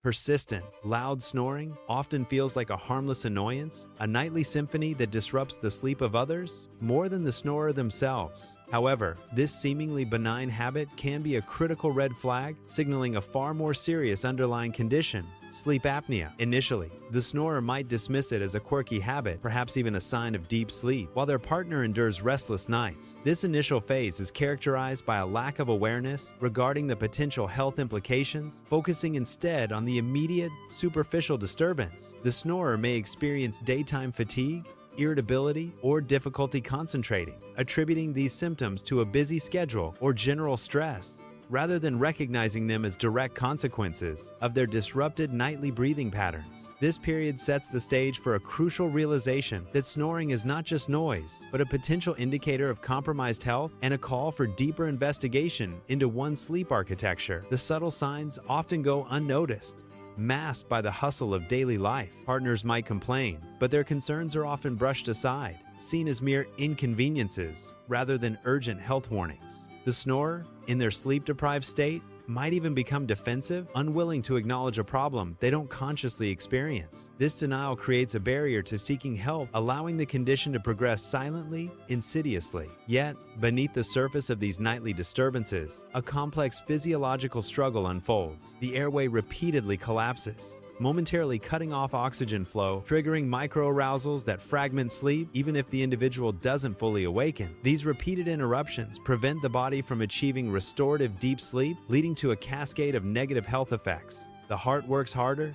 Persistent, loud snoring often feels like a harmless annoyance, a nightly symphony that disrupts the sleep of others more than the snorer themselves. However, this seemingly benign habit can be a critical red flag, signaling a far more serious underlying condition: sleep apnea. Initially, the snorer might dismiss it as a quirky habit, perhaps even a sign of deep sleep, while their partner endures restless nights. This initial phase is characterized by a lack of awareness regarding the potential health implications, focusing instead on the immediate, superficial disturbance. The snorer may experience daytime fatigue, irritability, or difficulty concentrating, attributing these symptoms to a busy schedule or general stress, rather than recognizing them as direct consequences of their disrupted nightly breathing patterns. This period sets the stage for a crucial realization that snoring is not just noise, but a potential indicator of compromised health and a call for deeper investigation into one's sleep architecture. The subtle signs often go unnoticed, masked by the hustle of daily life. Partners might complain, but their concerns are often brushed aside, seen as mere inconveniences rather than urgent health warnings. The snorer, in their sleep-deprived state, might even become defensive, unwilling to acknowledge a problem they don't consciously experience. This denial creates a barrier to seeking help, allowing the condition to progress silently, insidiously. Yet, beneath the surface of these nightly disturbances, a complex physiological struggle unfolds. The airway repeatedly collapses, momentarily cutting off oxygen flow, triggering microarousals that fragment sleep even if the individual doesn't fully awaken. These repeated interruptions prevent the body from achieving restorative deep sleep, leading to a cascade of negative health effects. The heart works harder,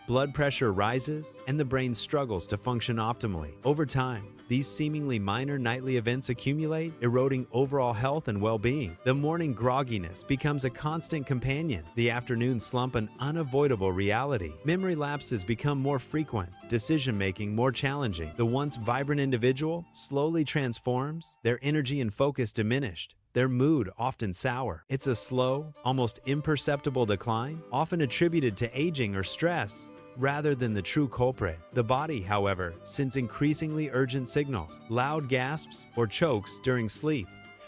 blood pressure rises, and the brain struggles to function optimally. Over time, these seemingly minor nightly events accumulate, eroding overall health and well-being. The morning grogginess becomes a constant companion, the afternoon slump an unavoidable reality. Memory lapses become more frequent, decision-making more challenging. The once vibrant individual slowly transforms, their energy and focus diminished, their mood often sour. It's a slow, almost imperceptible decline, often attributed to aging or stress, rather than the true culprit. The body, however, sends increasingly urgent signals. Loud gasps or chokes during sleep,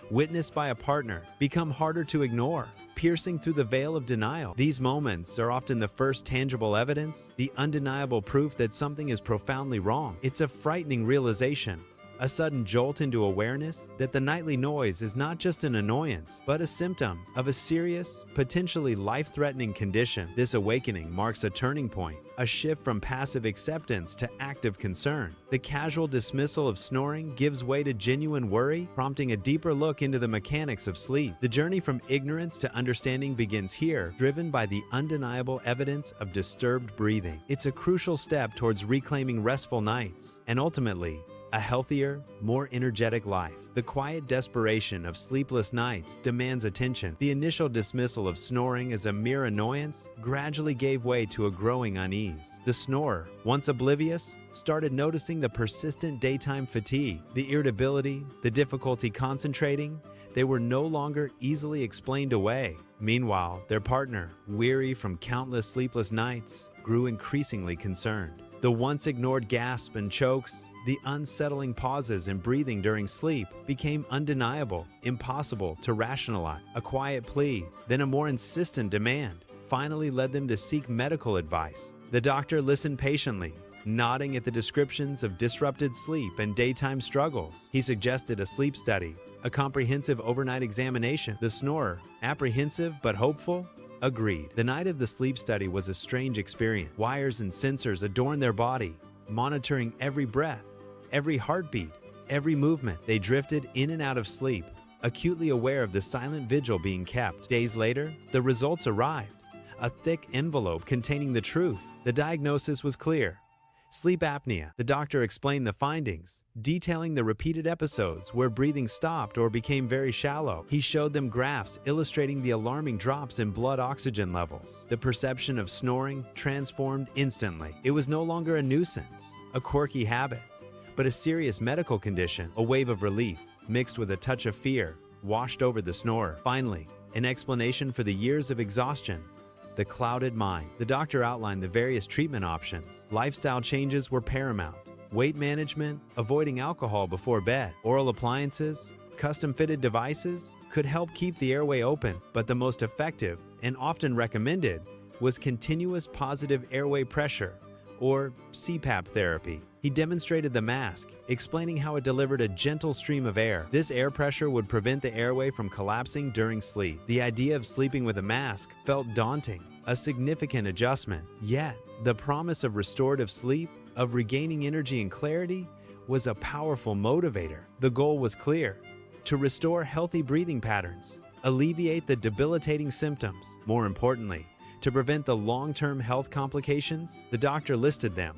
witnessed by a partner, become harder to ignore, piercing through the veil of denial. These moments are often the first tangible evidence, the undeniable proof that something is profoundly wrong. It's a frightening realization, a sudden jolt into awareness that the nightly noise is not just an annoyance, but a symptom of a serious, potentially life-threatening condition. This awakening marks a turning point, a shift from passive acceptance to active concern. The casual dismissal of snoring gives way to genuine worry, prompting a deeper look into the mechanics of sleep. The journey from ignorance to understanding begins here, driven by the undeniable evidence of disturbed breathing. It's a crucial step towards reclaiming restful nights, and ultimately, a healthier, more energetic life. The quiet desperation of sleepless nights demands attention. The initial dismissal of snoring as a mere annoyance gradually gave way to a growing unease. The snorer, once oblivious, started noticing the persistent daytime fatigue, the irritability, the difficulty concentrating. They were no longer easily explained away. Meanwhile, their partner, weary from countless sleepless nights, grew increasingly concerned. The once ignored gasps and chokes, the unsettling pauses in breathing during sleep became undeniable, impossible to rationalize. A quiet plea, then a more insistent demand, finally led them to seek medical advice. The doctor listened patiently, nodding at the descriptions of disrupted sleep and daytime struggles. He suggested a sleep study, a comprehensive overnight examination. The snorer, apprehensive but hopeful, agreed. The night of the sleep study was a strange experience. Wires and sensors adorned their body, monitoring every breath, every heartbeat, every movement. They drifted in and out of sleep, acutely aware of the silent vigil being kept. Days later, the results arrived, a thick envelope containing the truth. The diagnosis was clear: sleep apnea. The doctor explained the findings, detailing the repeated episodes where breathing stopped or became very shallow. He showed them graphs illustrating the alarming drops in blood oxygen levels. The perception of snoring transformed instantly. It was no longer a nuisance, a quirky habit, but a serious medical condition. A wave of relief, mixed with a touch of fear, washed over the snorer. Finally, an explanation for the years of exhaustion, the clouded mind. The doctor outlined the various treatment options. Lifestyle changes were paramount. Weight management, avoiding alcohol before bed, oral appliances, custom-fitted devices could help keep the airway open, but the most effective and often recommended was continuous positive airway pressure, or CPAP therapy. He demonstrated the mask, explaining how it delivered a gentle stream of air. This air pressure would prevent the airway from collapsing during sleep. The idea of sleeping with a mask felt daunting, a significant adjustment. Yet, the promise of restorative sleep, of regaining energy and clarity, was a powerful motivator. The goal was clear: to restore healthy breathing patterns, alleviate the debilitating symptoms. More importantly, to prevent the long-term health complications. The doctor listed them: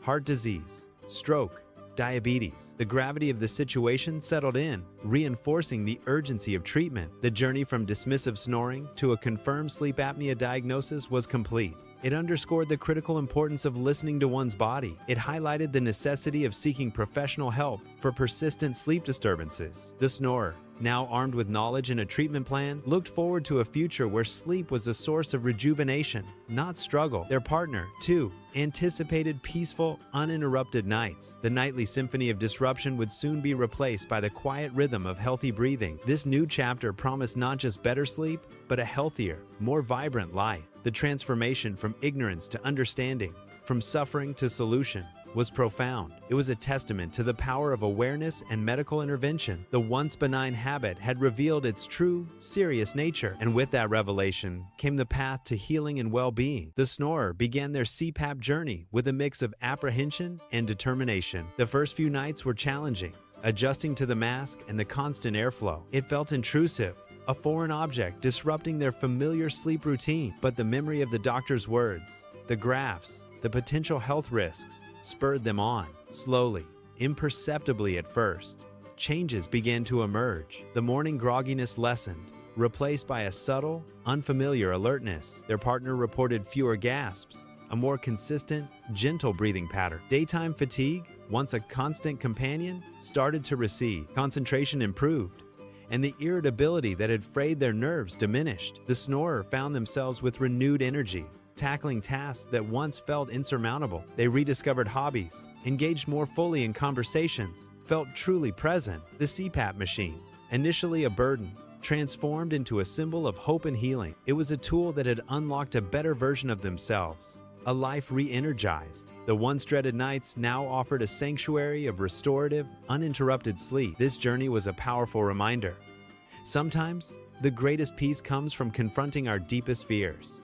heart disease, stroke, diabetes. The gravity of the situation settled in, reinforcing the urgency of treatment. The journey from dismissive snoring to a confirmed sleep apnea diagnosis was complete. It underscored the critical importance of listening to one's body. It highlighted the necessity of seeking professional help for persistent sleep disturbances. The snorer, now armed with knowledge and a treatment plan, looked forward to a future where sleep was a source of rejuvenation, not struggle. Their partner, too, anticipated peaceful, uninterrupted nights. The nightly symphony of disruption would soon be replaced by the quiet rhythm of healthy breathing. This new chapter promised not just better sleep, but a healthier, more vibrant life. The transformation from ignorance to understanding, from suffering to solution, was profound. It was a testament to the power of awareness and medical intervention. The once benign habit had revealed its true, serious nature, and with that revelation came the path to healing and well-being. The snorer began their CPAP journey with a mix of apprehension and determination. The first few nights were challenging, adjusting to the mask and the constant airflow. It felt intrusive, a foreign object disrupting their familiar sleep routine. But the memory of the doctor's words, the graphs, the potential health risks, spurred them on. Slowly, imperceptibly at first, changes began to emerge. The morning grogginess lessened, replaced by a subtle, unfamiliar alertness. Their partner reported fewer gasps, a more consistent, gentle breathing pattern. Daytime fatigue, once a constant companion, started to recede. Concentration improved, and the irritability that had frayed their nerves diminished. The snorer found themselves with renewed energy, tackling tasks that once felt insurmountable. They rediscovered hobbies, engaged more fully in conversations, felt truly present. The CPAP machine, initially a burden, transformed into a symbol of hope and healing. It was a tool that had unlocked a better version of themselves, a life re-energized. The once dreaded nights now offered a sanctuary of restorative, uninterrupted sleep. This journey was a powerful reminder. Sometimes, the greatest peace comes from confronting our deepest fears.